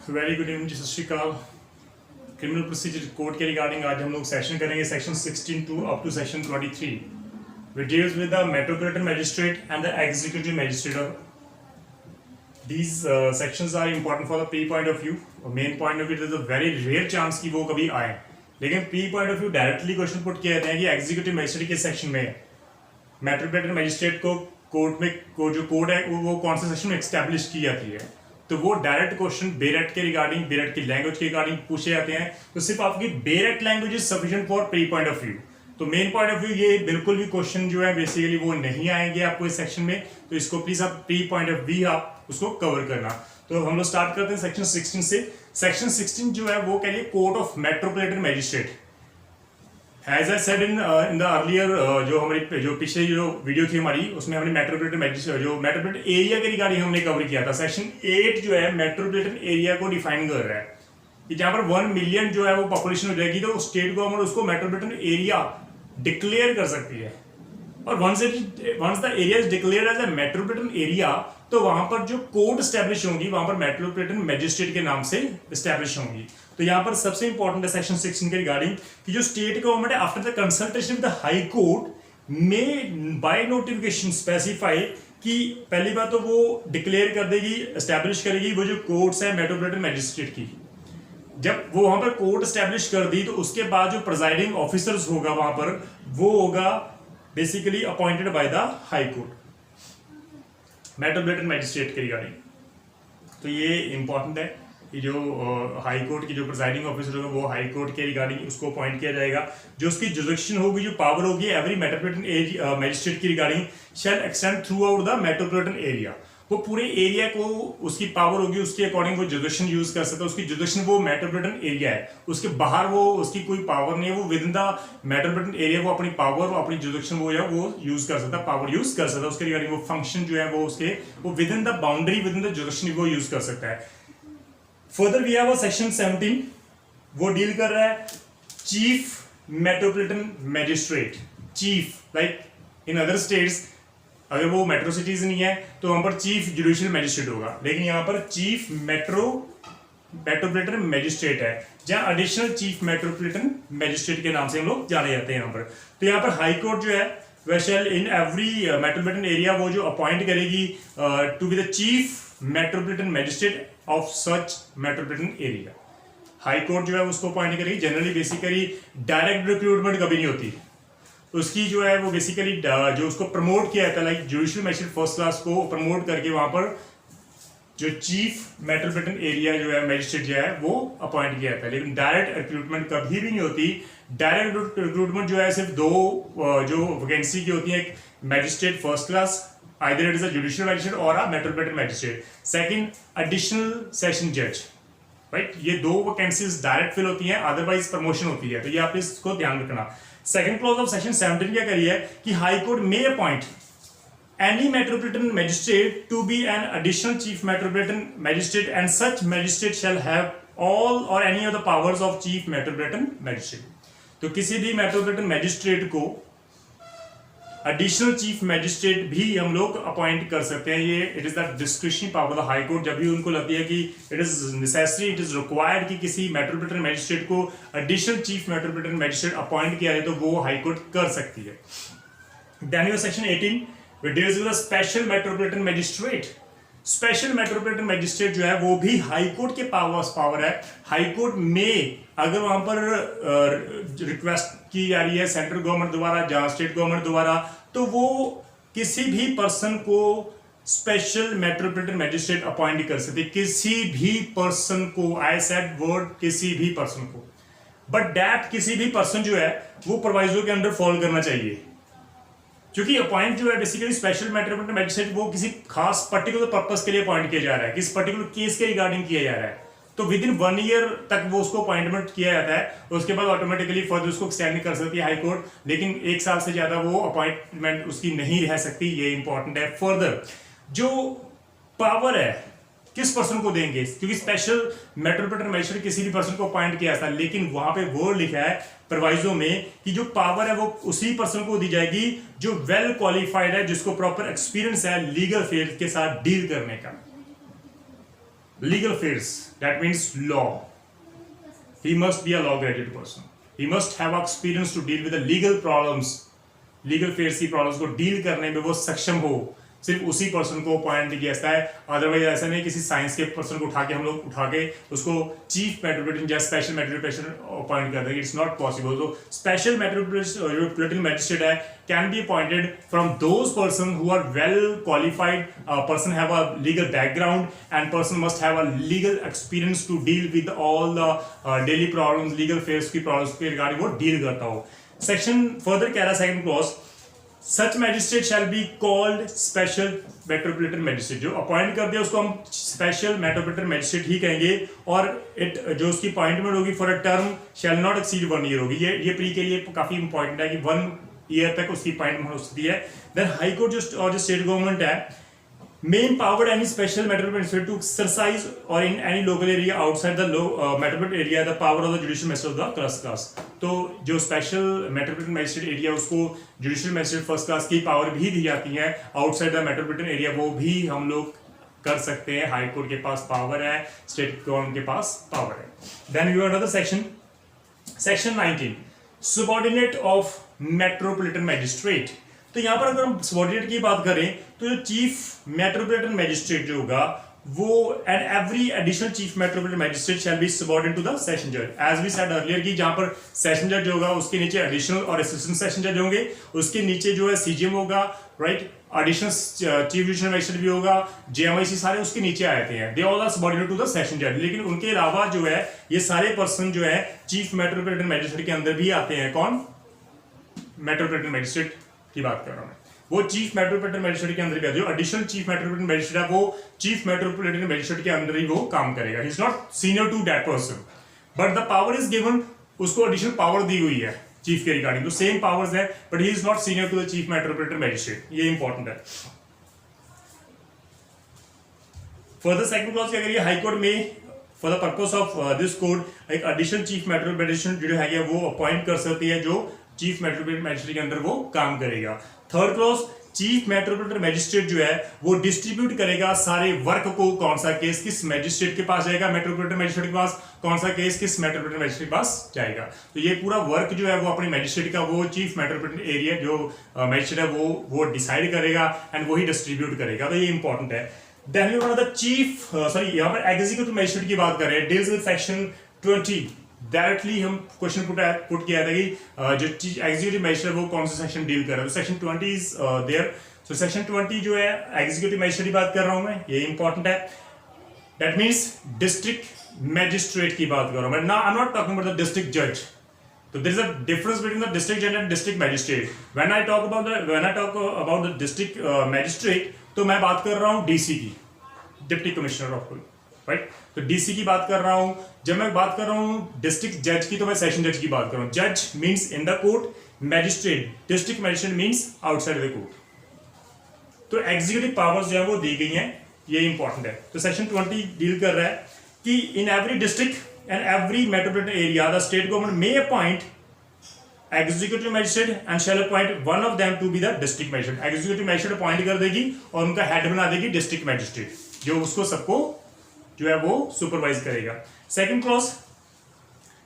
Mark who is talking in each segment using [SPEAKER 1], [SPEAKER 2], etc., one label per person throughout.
[SPEAKER 1] Very good evening, Sat Sri Akal. Criminal procedure code के regarding आज हम लोग सेशन करेंगे section 16 to up to section 23 which deals with the metropolitan magistrate and the executive magistrate. These sections are important for the P point of view. Main point of view is a very rare chance कि वो कभी आए, लेकिन P point of view directly question put किए जाते हैं कि executive magistrate के सेक्शन में मेट्रोपोलिटन मैजिस्ट्रेट को कोर्ट में जो कोड है वो कौन से सेक्शन में एक्स्टैब्लिश की जाती है। तो वो डायरेक्ट क्वेश्चन बेरेट के रिगार्डिंग, बेरेट की लैंग्वेज के रिगार्डिंग पूछे जाते हैं। तो सिर्फ आपकी बेरेट language is sufficient for pre point of view. तो मेन पॉइंट ऑफ व्यू ये बिल्कुल भी क्वेश्चन जो है बेसिकली वो नहीं आएंगे आपको इस सेक्शन में। तो इसको प्लीज आप प्री पॉइंट ऑफ व्यू आप उसको कवर करना। तो हम लोग स्टार्ट करते हैं सेक्शन 16 से। सेक्शन 16 जो है वो कह लिए court of metropolitan magistrate. As I said in the earlier जो हमारी जो पिछले जो वीडियो थी हमारी, उसमें हमने मेट्रोपोलिटन मैजिस्ट्रेट जो मेट्रोपोलिटन एरिया के रिगार्डिंग हमने कवर किया था। सेक्शन 8 जो है मेट्रोपोलिटन एरिया को डिफाइन कर रहा है कि जहां पर 1 मिलियन जो है वो पॉपुलेशन हो जाएगी तो स्टेट गवर्नमेंट उसको मेट्रोपोलिटन एरिया डिक्लेयर कर सकती है। और once the area is declared as a metropolitan area तो वहां पर जो कोर्ट स्टैब्लिश होंगी वहां पर मेट्रोपोलिटन मैजिस्ट्रेट के नाम से स्टैब्लिश होंगी। तो यहाँ पर सबसे इंपॉर्टेंट है सेक्शन 16 के रिगार्डिंग कि जो स्टेट गवर्नमेंट है after the consultation with the high court में बाय नोटिफिकेशन स्पेसिफाई कि पहली बात तो वो डिक्लेयर कर देगी, एस्टैब्लिश करेगी वो जो कोर्ट्स है मेट्रोपोलिटन मैजिस्ट्रेट की। जब वो वहां पर कोर्ट एस्टैब्लिश कर दी तो उसके बाद जो प्रिजाइडिंग ऑफिसर्स होगा वहां पर वो होगा basically appointed by the high court metropolitan magistrate के रिगार्डिंग। तो ये इंपॉर्टेंट है कि जो हाई कोर्ट की जो प्रिजाइडिंग ऑफिसर होगा वो हाई कोर्ट के रिगार्डिंग उसको अपॉइंट किया जाएगा। जो उसकी जुरिडिक्शन होगी, जो पावर होगी एवरी मेट्रोपोलिटन मैजिस्ट्रेट की regarding shall extend throughout the metropolitan area. वो पूरे एरिया को उसकी पावर होगी, उसके अकॉर्डिंग वो जुरिडिक्शन यूज कर सकता है। उसकी जुरिडिक्शन वो मेट्रोपोलिटन एरिया है, उसके बाहर वो उसकी कोई पावर नहीं है। वो with in the metropolitan area वो अपनी पावर, अपनी जुरिडिक्शन वो है वो यूज कर सकता है, पावर यूज कर सकता है। उसके रिगार्डिंग वो फंक्शन जो है वो उसके वो with in the boundary, with in the jurisdiction वो यूज कर सकता है। फर्दर वी हैव सेक्शन 17, वो डील कर रहा है chief metropolitan magistrate. Chief like in other states अगर वो मेट्रो सिटीज नहीं है तो वहां पर चीफ जुडिशियल मैजिस्ट्रेट होगा, लेकिन यहाँ पर चीफ मेट्रोपोलिटन मैजिस्ट्रेट है, जहां एडिशनल चीफ मेट्रोपोलिटन मैजिस्ट्रेट के नाम से हम लोग जाने जाते हैं यहाँ पर। तो यहाँ पर हाई कोर्ट जो है वह shall in every metropolitan area वो जो अपॉइंट करेगी to be the chief metropolitan magistrate of such metropolitan area. High court जो है उसको अपॉइंट करेगी। जनरली बेसिकली डायरेक्ट रिक्रूटमेंट कभी नहीं होती, उसकी जो है वो बेसिकली जो उसको प्रमोट किया जाता है like judicial magistrate first class को प्रमोट करके वहां पर जो चीफ मेट्रोपोलिटन एरिया जो है मैजिस्ट्रेट जो है वो अपॉइंट किया जाता है। लेकिन डायरेक्ट रिक्रूटमेंट कभी भी नहीं होती। डायरेक्ट रिक्रूटमेंट जो है सिर्फ दो जो वैकेंसी की होती है, एक magistrate first class either it is a judicial magistrate or a metropolitan magistrate, second additional session judge, right? ये दो वैकेंसीज डायरेक्ट फिल होती हैं, अदरवाइज प्रमोशन होती है। तो ये आप इसको ध्यान रखना। सेकंड क्लॉज ऑफ सेक्शन 17 क्या करिए कि high court may appoint any metropolitan magistrate to be an additional chief metropolitan magistrate and such magistrate shall have all or any of the powers of chief metropolitan magistrate। तो किसी भी metropolitan magistrate को additional chief magistrate भी हम लोग appoint कर सकते हैं। ये it is the discretionary power of high court. जब भी उनको लगती है कि it is necessary, it is required कि किसी मेट्रोपोलिटन मैजिस्ट्रेट को additional chief metropolitan magistrate appoint किया जाए तो वो हाई कोर्ट कर सकती है। Then you section 18 which deals with the special metropolitan magistrate. Special metropolitan magistrate जो है वो भी हाई कोर्ट के पावर है। हाई कोर्ट में अगर वहां पर रिक्वेस्ट की जा रही है सेंट्रल गवर्नमेंट द्वारा या स्टेट गवर्नमेंट द्वारा तो वो किसी भी पर्सन को स्पेशल मेट्रोपोलिटन मैजिस्ट्रेट अपॉइंट कर सकते, किसी भी पर्सन को। आई सेड वर्ड किसी भी पर्सन को, बट दैट किसी भी पर्सन जो है वो प्रोविजो के अंडर फॉल करना चाहिए। क्योंकि अपॉइंट जो है बेसिकली स्पेशल मेट्रोपोलिटन मैजिस्ट्रेट वो किसी खास पर्टिकुलर पर्पस के लिए अपॉइंट किया जा रहा है, किस पर्टिकुलर केस के रिगार्डिंग किया जा रहा है। तो विद इन 1 ईयर तक वो उसको अपॉइंटमेंट किया जाता है, उसके बाद ऑटोमेटिकली फर्दर उसको एक्सटेंड कर सकती है हाई कोर्ट, लेकिन 1 साल से ज्यादा वो अपॉइंटमेंट उसकी नहीं रह सकती। ये इंपॉर्टेंट है। फर्दर जो पावर है किस पर्सन को देंगे, क्योंकि स्पेशल मेट्रोपोलिटन मैजिस्ट्रेट किसी भी पर्सन को अपॉइंट किया था, लेकिन वहां पे वर्ड लिखा है प्रोवाइजो में कि जो पावर है वो उसी पर्सन को दी जाएगी जो वेल क्वालिफाइड है, जिसको प्रॉपर एक्सपीरियंस है लीगल फील्ड के साथ डील करने का। legal affairs, that means law. He must be a law graduate person. He must have experience to deal with the legal problems. Legal affairs की problems को deal करने में वो सक्षम हो, सिर्फ उसी पर्सन को अपॉइंट किया जाता है. अदरवाइज ऐसा नहीं किसी साइंस के पर्सन को हम लोग उठा के उसको चीफ मेट्रोपॉलिटन या स्पेशल मेट्रोपॉलिटन अपॉइंट कर देंगे. It's not possible. तो स्पेशल मेट्रोपॉलिटन मैजिस्ट्रेट है can be appointed from those person who are well qualified, person have a legal background and person must have a legal experience to deal with all the daily problems, legal affairs की problems के regarding वो deal करता हो. Section further कह रहा है second clause, such magistrate shall be called special metropolitan magistrate. जो appoint कर दिया उसको हम स्पेशल मेट्रोपॉलिटन मैजिस्ट्रेट ही कहेंगे. और जो उसकी अपॉइंटमेंट होगी for a term shall not exceed 1 year होगी. ये प्री के लिए काफी इंपॉर्टेंट है कि 1 ईयर तक उसकी अपॉइंटमेंट हो सकती है. देन हाई कोर्ट और जो स्टेट गवर्नमेंट है may empower any special metropolitan magistrate to exercise or in any local area outside the metropolitan area the power of the judicial magistrate of the first class. तो जो special metropolitan magistrate area उसको judicial magistrate first class की power भी दी जाती है. Outside the metropolitan area वो भी हम लोग कर सकते हैं. हाई कोर्ट के पास पावर है, स्टेट गवर्नमेंट के पास पावर है. Then we another section, section 19 subordinate of metropolitan magistrate. तो यहाँ पर अगर हम सबऑर्डिनेट की बात करें तो जो चीफ मेट्रोपॉलिटन मैजिस्ट्रेट जो होगा वो and every additional chief metropolitan magistrate shall be subordinate to the session जज. एज वी सेड अर्लियर कि जहां पर सेशन जज होगा उसके नीचे एडिशनल और असिस्टेंट सेशन जज होंगे, उसके नीचे जो है सीजीएम होगा, right, additional chief judicial magistrate भी होगा, जेएमआईसी सारे उसके नीचे आते हैं. They all are subordinate to the session जज. लेकिन उनके अलावा जो है ये सारे पर्सन जो है चीफ मेट्रोपॉलिटन मैजिस्ट्रेट के अंदर भी आते हैं. कौन? मेट्रोपॉलिटन मैजिस्ट्रेट की बात कर रहा हूं. वो चीफ मेट्रोपॉलिटन मैजिस्ट्रेट के अंदर भी जो एडिशनल चीफ मेट्रोपॉलिटन मैजिस्ट्रेट है वो चीफ मेट्रोपॉलिटन मैजिस्ट्रेट के अंदर ही वो काम करेगा. He is not senior to that person but the power is given, उसको एडिशनल पावर दी हुई है चीफ के रिगार्डिंग. तो सेम पावर्स है but he is not senior to the chief metropolitan magistrate. ये इंपॉर्टेंट है. फर्दर सेकंड क्लॉज क्या करिए, हाई कोर्ट में for the purpose of this code एक एडिशनल चीफ मेट्रोपॉलिटन मैजिस्ट्रेट जो है वो अपॉइंट कर सकती है जो चीफ मेट्रोपॉलिटन मैजिस्ट्रेट के अंदर वो काम करेगा. Third clause, chief metropolitan magistrate जो है वो डिस्ट्रीब्यूट करेगा सारे वर्क को. कौन सा केस किस मैजिस्ट्रेट के पास जाएगा, मेट्रोपॉलिटन मैजिस्ट्रेट के पास, कौन सा केस किस मेट्रोपॉलिटन मैजिस्ट्रेट के पास जाएगा. तो ये पूरा वर्क जो है वो अपने मैजिस्ट्रेट का वो चीफ मेट्रोपॉलिटन एरिया जो मैजिस्ट्रेट है वो डिसाइड करेगा एंड वही डिस्ट्रीब्यूट करेगा. तो ये इंपॉर्टेंट है. देन वी द चीफ यहाँ पर एग्जीक्यूटिव मैजिस्ट्रेट की बात करें, डील्स विद सेक्शन 20. डायरेक्टली हम क्वेश्चन पुट किया था कि जो एग्जीक्यूटिव मैजिस्ट्रेट वो कौन सा सेक्शन डील कर रहा है. तो section 20 is there. So section 20 जो है एग्जीक्यूटिव मैजिस्ट्रेट की बात कर रहा हूं मैं, ये इंपॉर्टेंट है. दैट मींस डिस्ट्रिक्ट मैजिस्ट्रेट की बात कर रहा हूं मैं. I am not talking about the district जज. तो there is a difference between the district जज and district magistrate. When I talk about the district magistrate तो मैं बात कर रहा हूं डीसी की, deputy commissioner of police, right. तो डीसी की बात कर रहा हूं. जब मैं बात कर रहा हूं डिस्ट्रिक्ट जज की तो मैं सेशन जज की बात कर रहा हूं. जज means in the court, magistrate district magistrate means outside the court. तो एग्जीक्यूटिव पावर्स जो है वो दी गई हैं, ये इंपॉर्टेंट है. तो सेक्शन 20 डील कर रहा है कि in every district and every metropolitan area the state government may appoint executive magistrate and shall appoint one of them to be the district magistrate. Executive magistrate appoint कर देगी और उनका हेड बना देगी डिस्ट्रिक्ट मैजिस्ट्रेट जो उसको सबको जो है वो सुपरवाइज करेगा. सेकंड क्लॉज,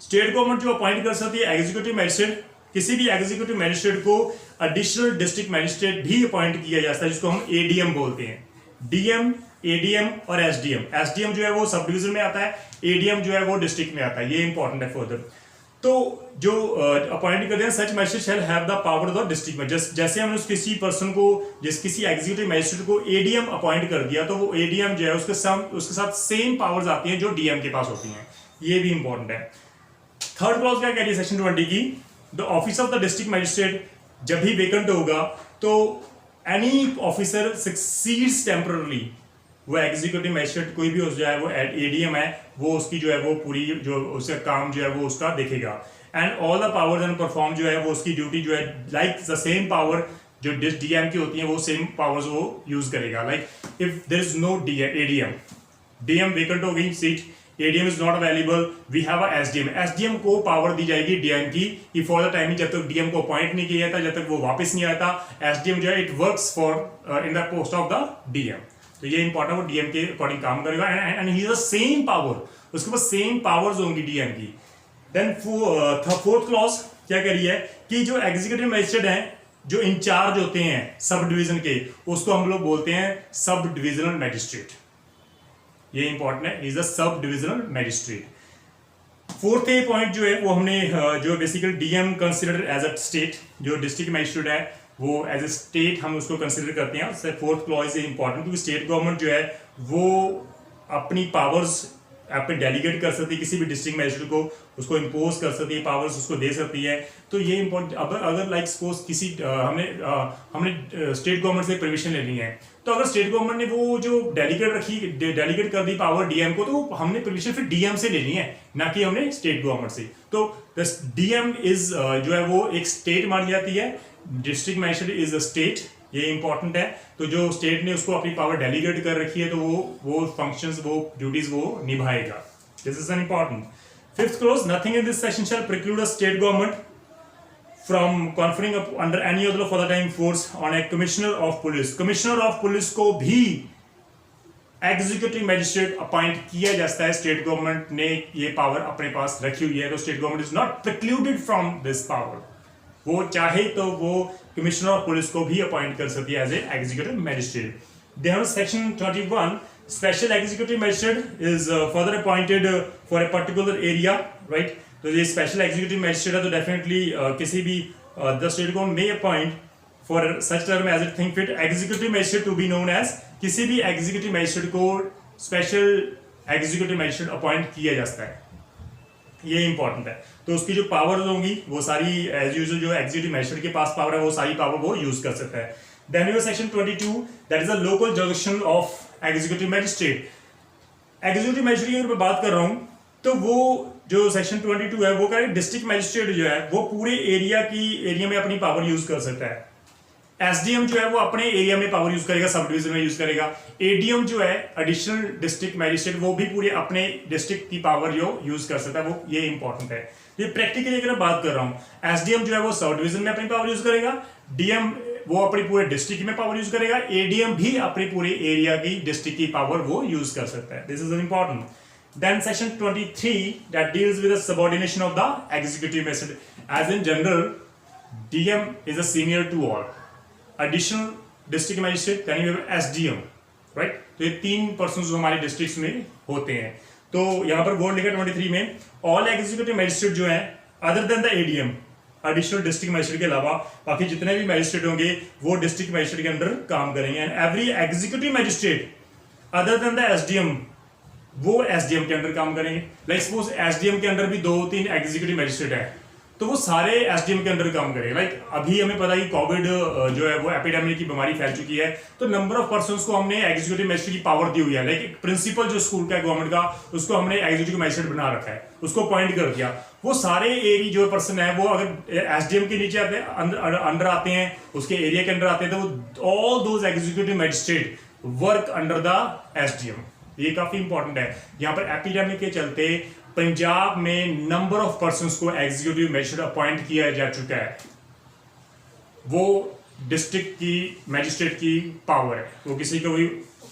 [SPEAKER 1] स्टेट गवर्नमेंट जो अपॉइंट कर सकती है एग्जीक्यूटिव मैजिस्ट्रेट, किसी भी एग्जीक्यूटिव मैजिस्ट्रेट को एडिशनल डिस्ट्रिक्ट मैजिस्ट्रेट भी अपॉइंट किया जाता है जिसको हम एडीएम बोलते हैं. डीएम, एडीएम और एसडीएम. एसडीएम जो है वो सब डिवीजन में आता है, एडीएम जो है वो डिस्ट्रिक्ट में आता है. ये इंपॉर्टेंट है फर्दर. तो जो अपॉइंट करते हैं such magistrate shall have the power of the district में. जैसे हमने किसी पर्सन को किसी एग्जीक्यूटिव मैजिस्ट्रेट को एडीएम अपॉइंट कर दिया तो वो एडीएम जो है उसके साथ सेम पावर्स आती हैं जो डीएम के पास होती हैं. ये भी इंपॉर्टेंट है. थर्ड क्लॉज क्या कह रही है सेक्शन 20 की, the office of the district magistrate जब भी वेकेंट होगा तो एनी ऑफिसर सक्सीड्स टेम्पररी, वो एग्जीक्यूटिव मैजिस्ट्रेट कोई भी हो जाए वो एडीएम है वो उसकी जो है वो पूरी जो उसका काम जो है वो उसका देखेगा. And all the powers and perform जो है वो उसकी ड्यूटी जो है लाइक द सेम पावर जो डीएम की होती है वो सेम पावर्स वो यूज करेगा. Like if there is no ADM, DM vacant हो गई seat, ADM is not available, we have a SDM. SDM को पावर दी जाएगी डीएम की कि फॉर द टाइमिंग जब तक डीएम को अपॉइंट नहीं किया जाता, जब तक वो वापस नहीं आता, एसडीएम जो है it works for in the post of the DM. तो ये इंपॉर्टेंट, वो डीएम के अकॉर्डिंग काम करेगा and he is the same power, उसके पास सेम पावर्स होंगी डीएम की। देन फोर्थ क्लॉज क्या कह रही है कि जो एग्जीक्यूटिव मजिस्ट्रेट हैं, जो इंचार्ज होते हैं सब डिवीजन के, उसको हम लोग बोलते हैं सब डिविजनल मैजिस्ट्रेट। ये इंपॉर्टेंट है, is the sub divisional magistrate. Fourth A point जो है वो हमने जो basically DM consider as a state, जो डिस्ट्रिक्ट मैजिस्ट्रेट है वो एज ए स्टेट हम उसको कंसिडर करते हैं। उससे फोर्थ क्लॉज इज इंपॉर्टेंट क्योंकि स्टेट गवर्नमेंट जो है वो अपनी पावर्स अपने डेलीगेट कर सकती है किसी भी डिस्ट्रिक्ट मैजिस्ट्रेट को, उसको इम्पोज कर सकती है, पावर्स उसको दे सकती है। तो ये इंपॉर्टेंट, अगर लाइक सपोज किसी हमने स्टेट गवर्नमेंट से परमिशन लेनी है, तो अगर स्टेट गवर्नमेंट ने वो जो डेलीगेट कर दी पावर डीएम को, तो हमने परमिशन फिर डीएम से लेनी है, ना कि हमने स्टेट गवर्नमेंट से। तो डीएम इज जो है वो एक स्टेट मानी जाती है, district magistrate is a state, ये इंपॉर्टेंट है। तो जो स्टेट ने उसको अपनी पावर डेलीगेट कर रखी है तो वो फंक्शंस, वो ड्यूटीज वो निभाएगा। This is an important. Fifth clause, nothing in this section shall preclude a state government from conferring under any other for the time force on A commissioner of police. Commissioner of police को भी executive magistrate appoint किया जाता है, state government ने ये power अपने पास रखी हुई है, तो state government is not precluded from this power. वो चाहे तो वो कमिश्नर ऑफ पुलिस को भी अपॉइंट कर सकती है as a executive magistrate. Then section 21, special executive magistrate is further appointed for a particular area, right. तो ये स्पेशल एग्जीक्यूटिव मैजिस्ट्रेट है, तो डेफिनेटली किसी भी the state government may appoint for such term as it think fit executive magistrate to be known as, किसी भी executive magistrate को special executive magistrate appoint किया जाता है, ये इंपॉर्टेंट है। तो उसकी जो पावर्स होंगी वो सारी एज यूजुअल जो एग्जीक्यूटिव मैजिस्ट्रेट के पास पावर है वो सारी पावर वो यूज कर सकता है। Then we have section 22, that is the local jurisdiction of executive magistrate. Executive magistrate की अगर मैं बात कर रहा हूं तो वो जो सेक्शन 22 है वो कह रहे डिस्ट्रिक्ट मैजिस्ट्रेट जो है वो पूरे एरिया में अपनी पावर यूज कर सकता है। एसडीएम जो है वो अपने एरिया में पावर यूज करेगा, सब डिवीजन में यूज करेगा। एडीएम जो है एडिशनल डिस्ट्रिक्ट मैजिस्ट्रेट, वो भी पूरे अपने डिस्ट्रिक्ट की पावर जो यूज कर सकता है, वो ये इंपॉर्टेंट है। ये प्रैक्टिकली अगर मैं बात कर रहा हूं, एसडीएम जो है वो सब डिवीजन में अपनी पावर यूज करेगा, डीएम वो अपने पूरे डिस्ट्रिक्ट में पावर यूज करेगा, एडीएम भी अपने पूरे एरिया की डिस्ट्रिक्ट की पावर वो यूज कर सकता है। This is important. Then section 23 that deals with the subordination of the executive magistrate. As in general, DM is a senior to all. Additional district magistrate, then you have SDM, right? तो ये तीन person जो हमारे districts में होते हैं। तो यहाँ पर बोर्ड लिखा 23 में, ऑल एग्जीक्यूटिव मैजिस्ट्रेट जो है other than the ADM, additional district magistrate के अलावा बाकी जितने भी मैजिस्ट्रेट होंगे वो डिस्ट्रिक्ट मैजिस्ट्रेट के अंडर काम करेंगे। And every executive magistrate other than the SDM, वो एसडीएम के अंडर काम करेंगे। लाइक सपोज एसडीएम के अंडर भी 2-3 एग्जीक्यूटिव मैजिस्ट्रेट है, तो वो सारे एसडीएम के अंडर काम करेंगे। लाइक अभी हमें पता है कि कोविड जो है वो एपिडेमिक की बीमारी फैल चुकी है, तो नंबर ऑफ पर्संस को हमने एग्जीक्यूटिव मैजिस्ट्रेट की पावर दी हुई है। लाइक प्रिंसिपल जो स्कूल का गवर्नमेंट का, उसको हमने एग्जीक्यूटिव मैजिस्ट्रेट बना रखा है, उसको अपॉइंट कर दिया। वो सारे एरिया जो पर्सन है वो अगर एसडीएम के नीचे आते हैं, अंडर आते हैं, उसके एरिया के अंडर आते हैं, तो all those executive magistrate work under the SDM. ये काफी इंपॉर्टेंट है। यहाँ पर एपिडेमिक के चलते पंजाब में नंबर ऑफ पर्संस को एग्जीक्यूटिव मैजिस्ट्रेट अपॉइंट किया जा चुका है। वो डिस्ट्रिक्ट की मैजिस्ट्रेट की पावर है, वो किसी को भी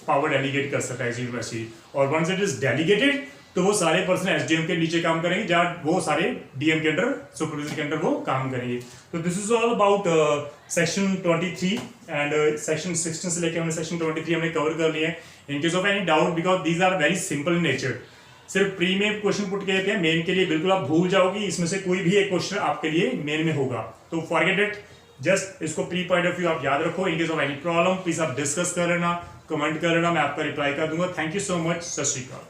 [SPEAKER 1] पावर डेलीगेट कर सकता है एग्जीक्यूटिव मैजिस्ट्रेट। और वंस इट इज डेलीगेटेड तो वो सारे पर्सन एसडीएम के नीचे काम करेंगे, जहाँ वो सारे डीएम के अंडर, सुपरवाइजर के अंडर वो काम करेंगे। तो this is all about section 23 and section 16 से लेकर हमने सेक्शन 23 हमने कवर कर लिए। In case of any doubt, because these are very simple in nature, सिर्फ प्री में क्वेश्चन पुट किए थे, मेन के लिए बिल्कुल आप भूल जाओगे, इसमें से कोई भी एक क्वेश्चन आपके लिए मेन में होगा। तो फॉरगेट इट, जस्ट इसको प्री पॉइंट ऑफ व्यू आप याद रखो। इन case of any problem please आप डिस्कस कर लेना, कमेंट कर लेना, मैं आपका रिप्लाई कर दूंगा। थैंक यू सो मच, सत श्री अकाल।